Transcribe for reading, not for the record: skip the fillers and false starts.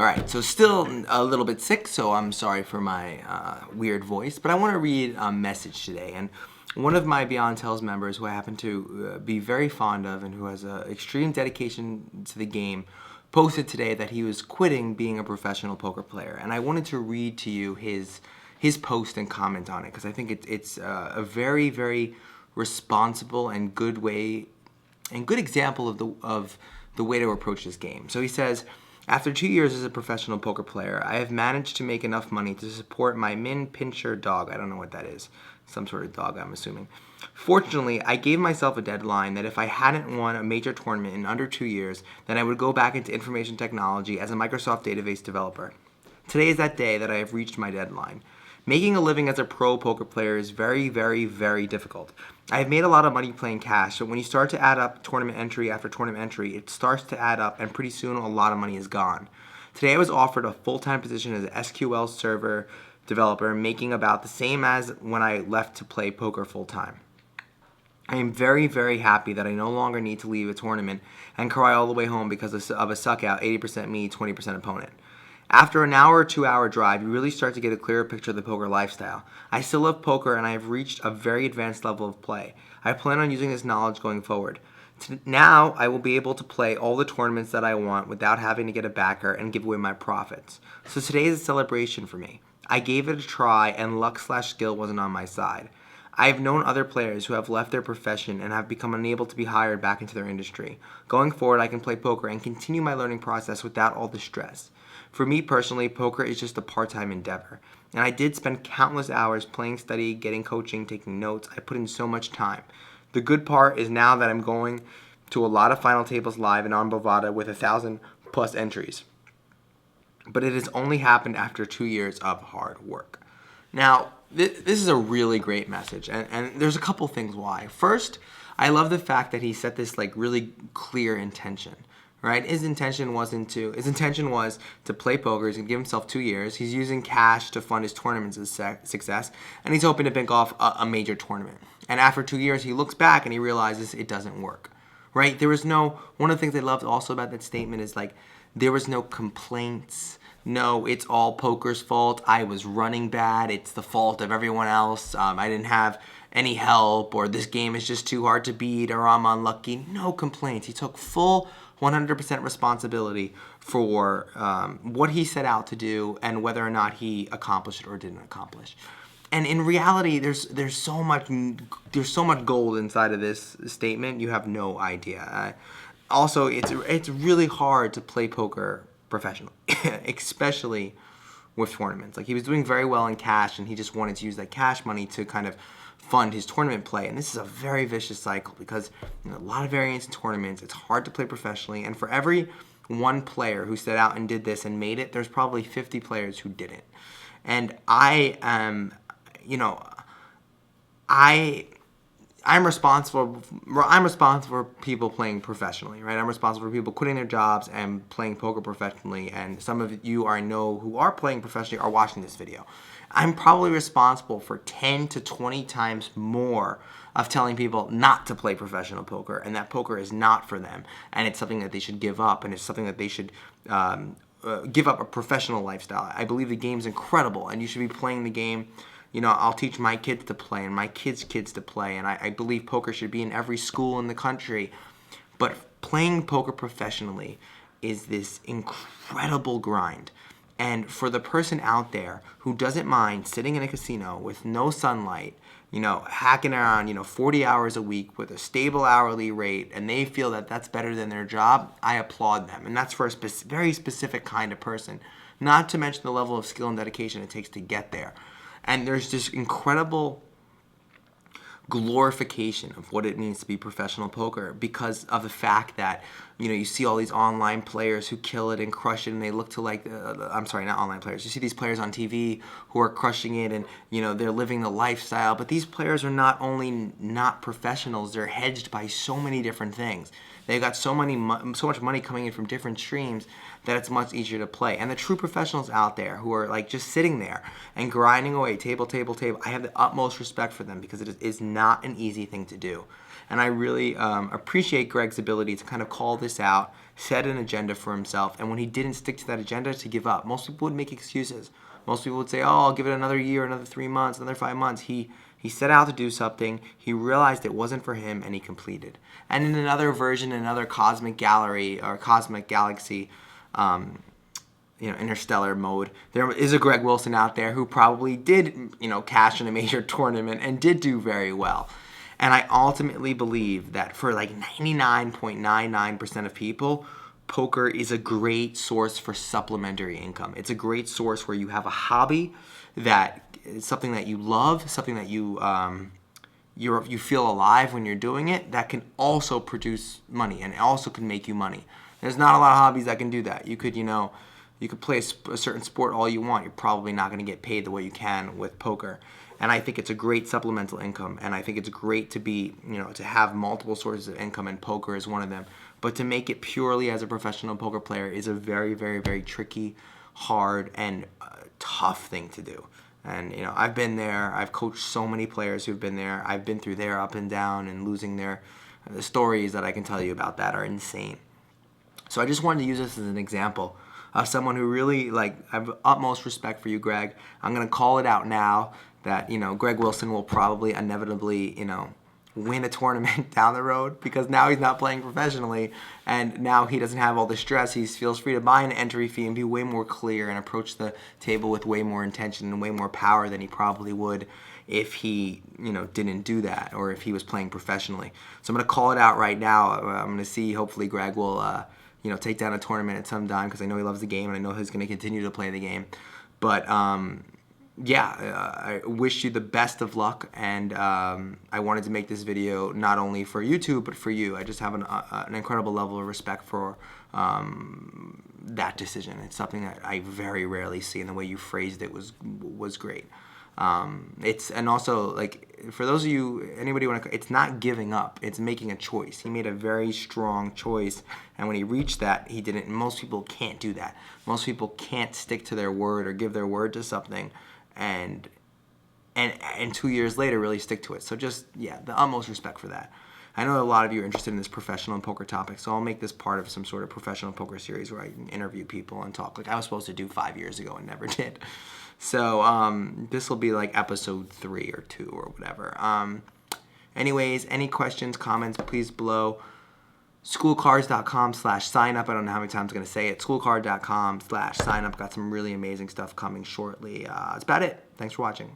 All right, so still a little bit sick, so I'm sorry for my weird voice, but I want to read a message today. And one of my Beyond Tells members, who I happen to be very fond of and who has an extreme dedication to the game, posted today that he was quitting being a professional poker player. And I wanted to read to you his post and comment on it, because I think it's a very, very responsible and good way and good example of the way to approach this game. So he says, after 2 years as a professional poker player, I have managed to make enough money to support my Min Pincher dog. I don't know what that is. Some sort of dog, I'm assuming. Fortunately, I gave myself a deadline that if I hadn't won a major tournament in under 2 years, then I would go back into information technology as a Microsoft database developer. Today is that day that I have reached my deadline. Making a living as a pro poker player is very, very, very difficult. I have made a lot of money playing cash, so when you start to add up tournament entry after tournament entry, it starts to add up, and pretty soon a lot of money is gone. Today I was offered a full-time position as an SQL server developer, making about the same as when I left to play poker full-time. I am very, very happy that I no longer need to leave a tournament and cry all the way home because of a suck-out 80% me, 20% opponent. After an hour or 2 hour drive, you really start to get a clearer picture of the poker lifestyle. I still love poker, and I have reached a very advanced level of play. I plan on using this knowledge going forward. Now I will be able to play all the tournaments that I want without having to get a backer and give away my profits. So today is a celebration for me. I gave it a try, and luck/skill wasn't on my side. I have known other players who have left their profession and have become unable to be hired back into their industry. Going forward, I can play poker and continue my learning process without all the stress. For me personally, poker is just a part-time endeavor. And I did spend countless hours playing, studying, getting coaching, taking notes. I put in so much time. The good part is now that I'm going to a lot of final tables live and on Bovada with 1,000+ entries. But it has only happened after 2 years of hard work. Now, this is a really great message, and there's a couple things why. First, I love the fact that he set this really clear intention. Right? His intention was to play poker. He's going to give himself 2 years. He's using cash to fund his tournament's success, and he's hoping to pick off a major tournament. And after 2 years, he looks back and he realizes it doesn't work. Right? One of the things I loved also about that statement is there was no complaints. No, it's all poker's fault. I was running bad. It's the fault of everyone else. I didn't have any help, or this game is just too hard to beat, or I'm unlucky. No complaints. He took full 100% responsibility for what he set out to do and whether or not he accomplished it or didn't accomplish. And in reality, there's so much gold inside of this statement. You have no idea. Also, it's really hard to play poker professionally, especially with tournaments. He was doing very well in cash, and he just wanted to use that cash money to kind of fund his tournament play. And this is a very vicious cycle because a lot of variance in tournaments. It's hard to play professionally, and for every one player who set out and did this and made it, there's probably 50 players who didn't. And I'm responsible for people playing professionally, right? I'm responsible for people quitting their jobs and playing poker professionally, and some of you I know who are playing professionally are watching this video. I'm probably responsible for 10 to 20 times more of telling people not to play professional poker, and that poker is not for them, and it's something that they should give up, and it's something that they should give up a professional lifestyle. I believe the game's incredible, and you should be playing the game. I'll teach my kids to play and my kids' kids to play, and I believe poker should be in every school in the country. But playing poker professionally is this incredible grind. And for the person out there who doesn't mind sitting in a casino with no sunlight, hacking around, 40 hours a week with a stable hourly rate, and they feel that that's better than their job, I applaud them. And that's for a very specific kind of person, not to mention the level of skill and dedication it takes to get there. And there's this incredible glorification of what it means to be professional poker because of the fact that, you see all these online players who kill it and crush it, and they look to I'm sorry, not online players. You see these players on TV who are crushing it, and, they're living the lifestyle. But these players are not only not professionals, they're hedged by so many different things. They've got so much money coming in from different streams that it's much easier to play. And the true professionals out there who are just sitting there and grinding away, table, I have the utmost respect for them because it is not an easy thing to do. And I really appreciate Greg's ability to kind of call this out, set an agenda for himself, and when he didn't stick to that agenda, to give up. Most people would make excuses. Most people would say, oh, I'll give it another year, another 3 months, another 5 months. He set out to do something, he realized it wasn't for him, and he completed. And in another version, another cosmic gallery or cosmic galaxy, interstellar mode, there is a Greg Wilson out there who probably did, cash in a major tournament and did do very well. And I ultimately believe that for like 99.99% of people, poker is a great source for supplementary income. It's a great source where you have a hobby that is something that you love, something that you feel alive when you're doing it, that can also produce money and also can make you money. There's not a lot of hobbies that can do that. You could, you could play a certain sport all you want. You're probably not going to get paid the way you can with poker. And I think it's a great supplemental income. And I think it's great to be, to have multiple sources of income, and poker is one of them. But to make it purely as a professional poker player is a very, very, very tricky, hard, and tough thing to do. And, I've been there. I've coached so many players who've been there. I've been through their up and down and losing the stories that I can tell you about that are insane. So I just wanted to use this as an example of someone who really, I have utmost respect for you, Greg. I'm going to call it out now that, Greg Wilson will probably inevitably, win a tournament down the road, because now he's not playing professionally, and now he doesn't have all the stress. He feels free to buy an entry fee and be way more clear and approach the table with way more intention and way more power than he probably would if he, didn't do that, or if he was playing professionally. So I'm going to call it out right now. I'm going to see, hopefully Greg will, take down a tournament at some time, because I know he loves the game and I know he's going to continue to play the game. But I wish you the best of luck, and I wanted to make this video not only for YouTube but for you. I just have an incredible level of respect for that decision. It's something that I very rarely see, and the way you phrased it was great. And also, for those of you, anybody it's not giving up, it's making a choice. He made a very strong choice, and when he reached that, he didn't. Most people can't do that. Most people can't stick to their word or give their word to something and 2 years later really stick to it. So just, the utmost respect for that. I know a lot of you are interested in this professional and poker topic, so I'll make this part of some sort of professional poker series where I can interview people and talk, like I was supposed to do 5 years ago and never did. So this will be like episode 3 or 2 or whatever. Anyways, any questions, comments, please below. Schoolcards.com/signup. I don't know how many times I'm going to say it. Schoolcard.com/signup. Got some really amazing stuff coming shortly. That's about it. Thanks for watching.